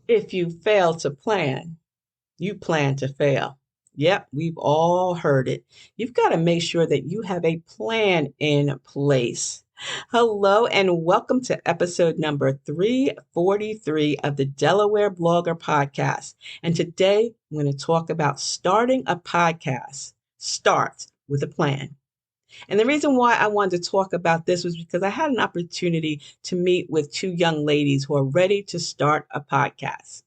If you fail to plan, you plan to fail. Yep, we've all heard it. You've got to make sure that you have a plan in place. Hello, and welcome to episode number 343 of the Delaware Blogger Podcast. And today I'm going to talk about starting a podcast. Start with a plan. And the reason why I wanted to talk about this was because I had an opportunity to meet with two young ladies who are ready to start a podcast.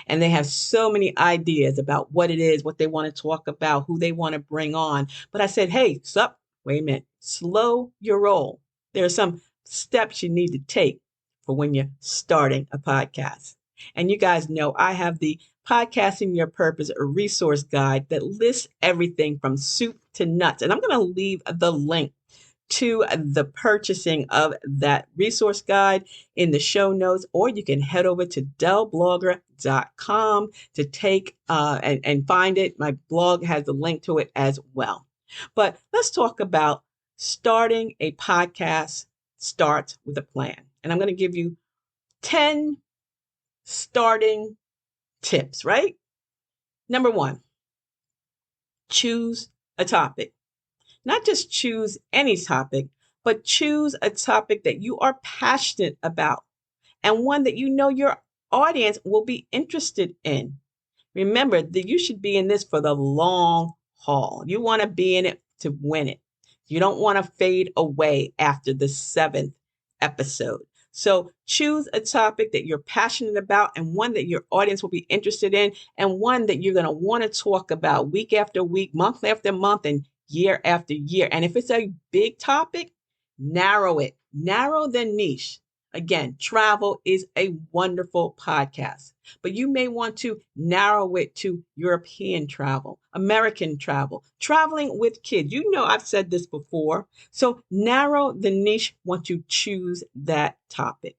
And they have so many ideas about what it is, what they want to talk about, who they want to bring on. But I said, hey, stop, wait a minute, slow your roll. There are some steps you need to take for when you're starting a podcast. And you guys know I have the Podcasting Your Purpose, a resource guide that lists everything from soup to nuts. And I'm going to leave the link to the purchasing of that resource guide in the show notes, or you can head over to delblogger.com to take and find it. My blog has a link to it as well. But let's talk about starting a podcast. Start with a plan. And I'm going to give you 10 starting tips, right? Number one, choose a topic. Not just choose any topic, but choose a topic that you are passionate about and one that you know your audience will be interested in. Remember that you should be in this for the long haul. You want to be in it to win it. You don't want to fade away after the seventh episode. So choose a topic that you're passionate about and one that your audience will be interested in and one that you're going to want to talk about week after week, month after month, and year after year. And if it's a big topic, narrow it, narrow the niche. Again, travel is a wonderful podcast, but you may want to narrow it to European travel, American travel, traveling with kids. You know, I've said this before. So narrow the niche once you choose that topic.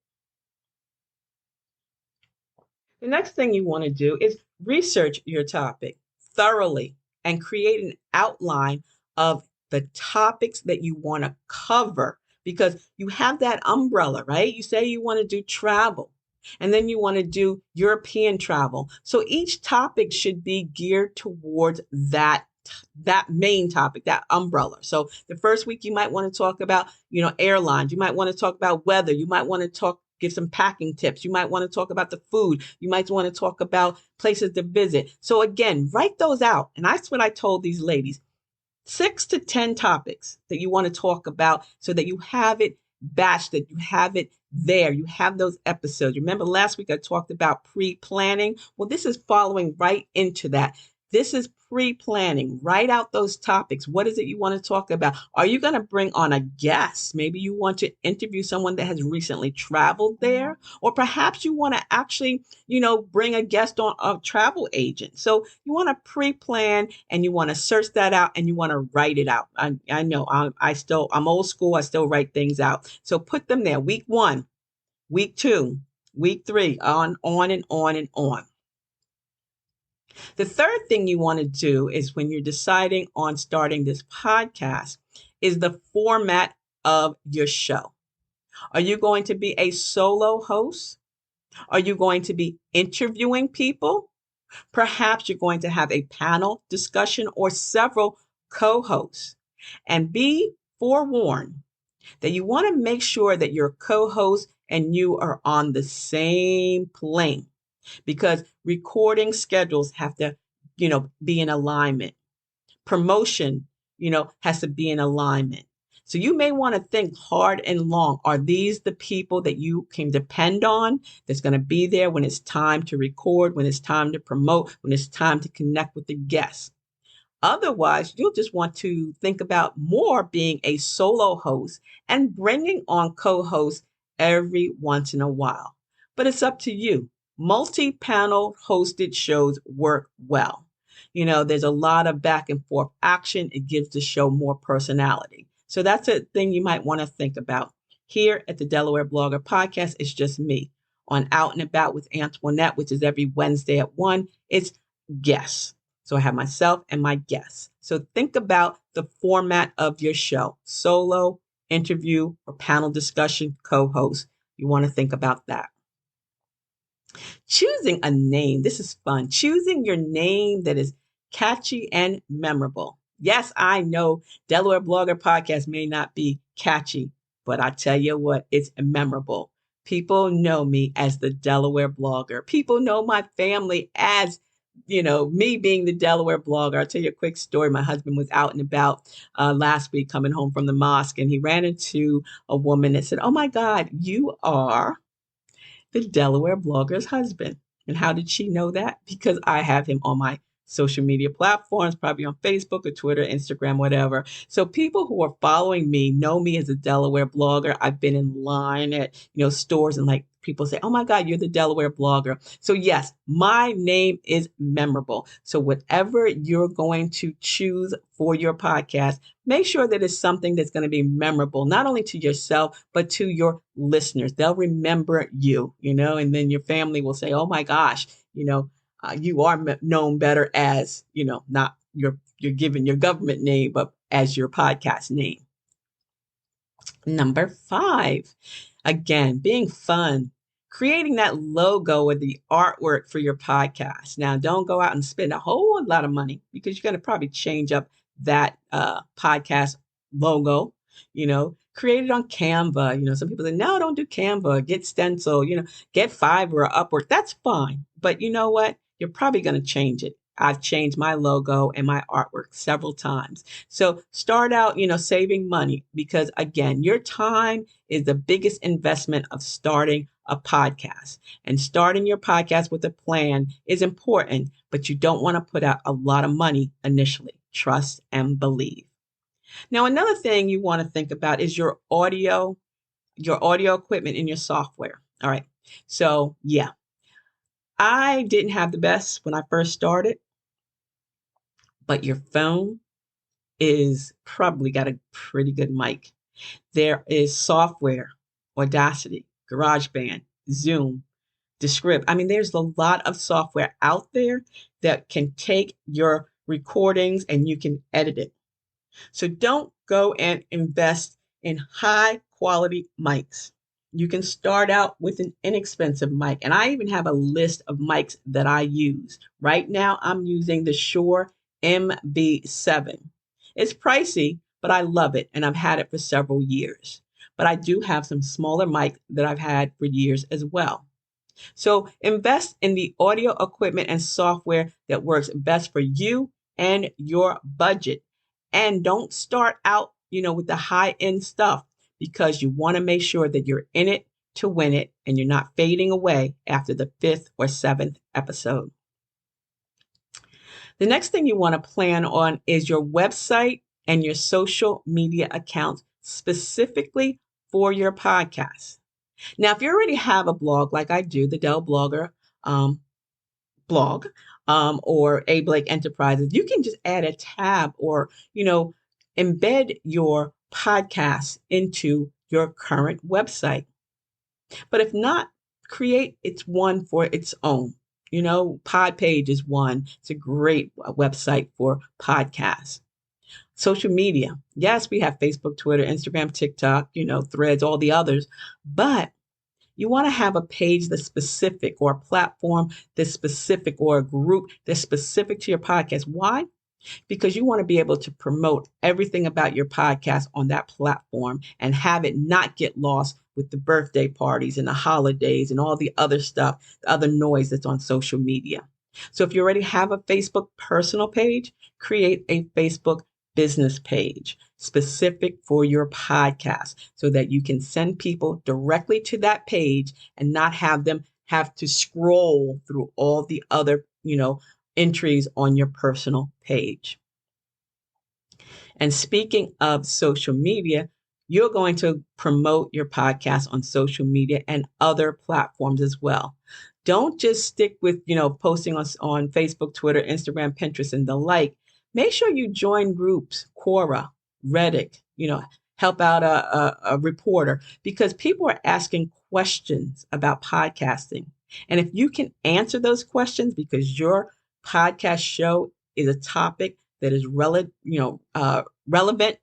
The next thing you want to do is research your topic thoroughly and create an outline of the topics that you want to cover because you have that umbrella, right? You say you want to do travel and then you want to do European travel. So each topic should be geared towards that main topic, that umbrella. So the first week you might want to talk about, airlines. You might want to talk about weather. You might want to give some packing tips. You might want to talk about the food. You might want to talk about places to visit. So again, write those out. And that's what I told these ladies. 6 to 10 topics that you want to talk about so that you have it batched, that you have it there. You have those episodes. Remember last week I talked about pre-planning? Well, this is following right into that. This is pre-planning. Write out those topics. What is it you want to talk about? Are you going to bring on a guest? Maybe you want to interview someone that has recently traveled there, or perhaps you want to actually, bring a guest on a travel agent. So you want to pre-plan and you want to search that out and you want to write it out. I know I'm old school. I still write things out. So put them there. Week 1, week 2, week 3, on and on and on. The third thing you want to do is when you're deciding on starting this podcast is the format of your show. Are you going to be a solo host? Are you going to be interviewing people? Perhaps you're going to have a panel discussion or several co-hosts. And be forewarned that you want to make sure that your co-host and you are on the same plane, because recording schedules have to, be in alignment. Promotion, has to be in alignment. So you may want to think hard and long. Are these the people that you can depend on that's going to be there when it's time to record, when it's time to promote, when it's time to connect with the guests? Otherwise, you'll just want to think about more being a solo host and bringing on co-hosts every once in a while. But it's up to you. Multi-panel hosted shows work well. There's a lot of back and forth action. It gives the show more personality. So that's a thing you might want to think about. Here at the Delaware Blogger Podcast, it's just me. On Out and About with Antoinette, which is every Wednesday at 1, it's guests. So I have myself and my guests. So think about the format of your show: solo, interview, or panel discussion, co-host. You want to think about that. Choosing a name. This is fun. Choosing your name that is catchy and memorable. Yes, I know Delaware Blogger Podcast may not be catchy, but I tell you what, it's memorable. People know me as the Delaware Blogger. People know my family as, me being the Delaware Blogger. I'll tell you a quick story. My husband was out and about last week coming home from the mosque, and he ran into a woman that said, "Oh my God, you are the Delaware blogger's husband." And how did she know that? Because I have him on my social media platforms, probably on Facebook or Twitter, Instagram, whatever. So people who are following me know me as a Delaware blogger. I've been in line at, stores and like people say, "Oh my God, you're the Delaware blogger." So yes, my name is memorable. So whatever you're going to choose for your podcast, make sure that it's something that's going to be memorable, not only to yourself, but to your listeners. They'll remember you, and then your family will say, "Oh my gosh, you are known better as, not you're given your government name, but as your podcast name." Number 5, again, being fun, creating that logo or the artwork for your podcast. Now, don't go out and spend a whole lot of money because you're going to probably change up that podcast logo. Create it on Canva. Some people say, "No, don't do Canva. Get Stencil. Get Fiverr or Upwork." That's fine, but you know what? You're probably going to change it. I've changed my logo and my artwork several times. So start out, saving money because again, your time is the biggest investment of starting a podcast. And starting your podcast with a plan is important, but you don't want to put out a lot of money initially. Trust and believe. Now, another thing you want to think about is your audio equipment in your software. All right. So yeah, I didn't have the best when I first started, but your phone is probably got a pretty good mic. There is software, Audacity, GarageBand, Zoom, Descript. I mean, there's a lot of software out there that can take your recordings and you can edit it. So don't go and invest in high quality mics. You can start out with an inexpensive mic. And I even have a list of mics that I use. Right now, I'm using the Shure MB7. It's pricey, but I love it. And I've had it for several years. But I do have some smaller mics that I've had for years as well. So invest in the audio equipment and software that works best for you and your budget. And don't start out, with the high end stuff because you want to make sure that you're in it to win it and you're not fading away after the 5th or 7th episode. The next thing you want to plan on is your website and your social media accounts specifically for your podcast. Now, if you already have a blog like I do, the Dell Blogger blog, or A. Blake Enterprises, you can just add a tab or, embed your podcast into your current website. But if not, create its one for its own. Podpage is one. It's a great website for podcasts. Social media. Yes, we have Facebook, Twitter, Instagram, TikTok, Threads, all the others. But you want to have a page that's specific or a platform that's specific or a group that's specific to your podcast. Why? Because you want to be able to promote everything about your podcast on that platform and have it not get lost with the birthday parties and the holidays and all the other stuff, the other noise that's on social media. So if you already have a Facebook personal page, create a Facebook business page specific for your podcast so that you can send people directly to that page and not have them have to scroll through all the other, entries on your personal page. And speaking of social media, you're going to promote your podcast on social media and other platforms as well. Don't just stick with, posting on Facebook, Twitter, Instagram, Pinterest, and the like. Make sure you join groups, Quora, Reddit, help out a reporter because people are asking questions about podcasting. And if you can answer those questions because your podcast show is a topic that is relevant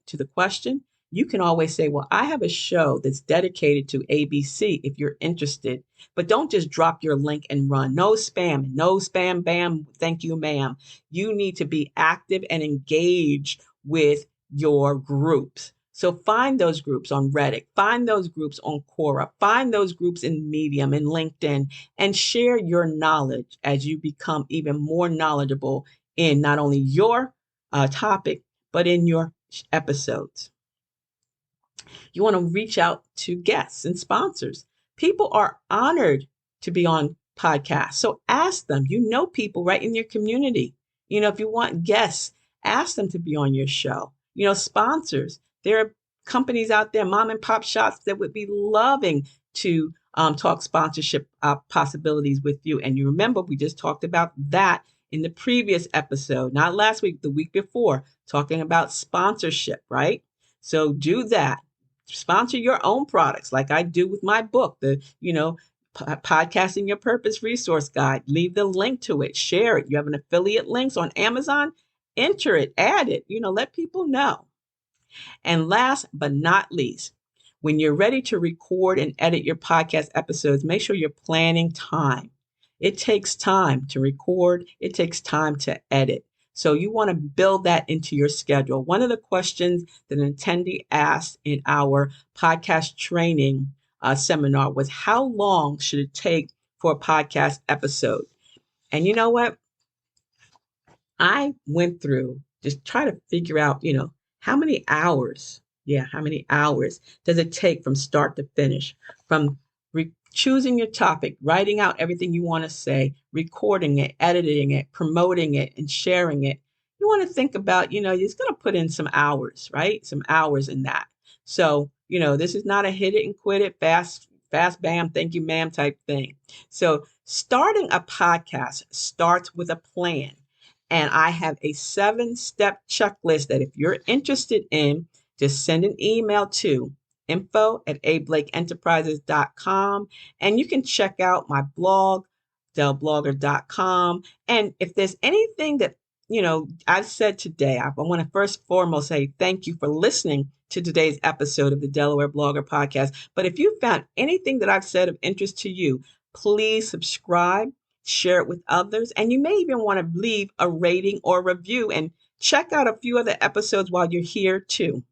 to the question, you can always say, well, I have a show that's dedicated to ABC if you're interested. But don't just drop your link and run. No spam, no spam, bam, thank you, ma'am. You need to be active and engaged with your groups. So find those groups on Reddit, find those groups on Quora, find those groups in Medium and LinkedIn, and share your knowledge as you become even more knowledgeable in not only your topic, but in your episodes. You want to reach out to guests and sponsors. People are honored to be on podcasts. So ask them. You know people right in your community. If you want guests, ask them to be on your show. Sponsors. There are companies out there, mom and pop shops that would be loving to talk sponsorship possibilities with you. And you remember, we just talked about that in the previous episode, not last week, the week before, talking about sponsorship, right? So do that. Sponsor your own products like I do with my book, Podcasting Your Purpose Resource Guide. Leave the link to it, share it. You have an affiliate links on Amazon, enter it, add it, let people know. And last but not least, when you're ready to record and edit your podcast episodes, make sure you're planning time. It takes time to record. It takes time to edit. So you want to build that into your schedule. One of the questions that an attendee asked in our podcast training seminar was, how long should it take for a podcast episode? And you know what? I went through just try to figure out, how many hours, how many hours does it take from start to finish, from choosing your topic, writing out everything you want to say, recording it, editing it, promoting it, and sharing it. You want to think about, you're going to put in some hours, right? Some hours in that. So, this is not a hit it and quit it, fast, bam, thank you, ma'am type thing. So starting a podcast starts with a plan. And I have a 7-step checklist that if you're interested in, just send an email to info@ablakeenterprises.com. And you can check out my blog, delblogger.com. And if there's anything that, I've said today, I want to first and foremost say thank you for listening to today's episode of the Delaware Blogger Podcast. But if you found anything that I've said of interest to you, please subscribe, share it with others, and you may even want to leave a rating or review and check out a few other episodes while you're here too.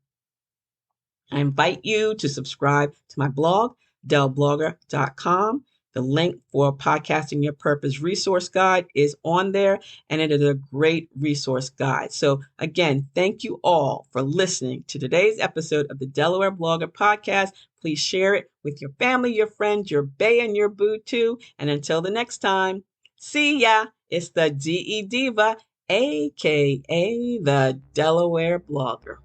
I invite you to subscribe to my blog, delblogger.com. The link for Podcasting Your Purpose Resource Guide is on there, and it is a great resource guide. So again, thank you all for listening to today's episode of the Delaware Blogger Podcast. Please share it with your family, your friends, your bae, and your boo too. And until the next time, see ya. It's the DE Diva, aka the Delaware Blogger.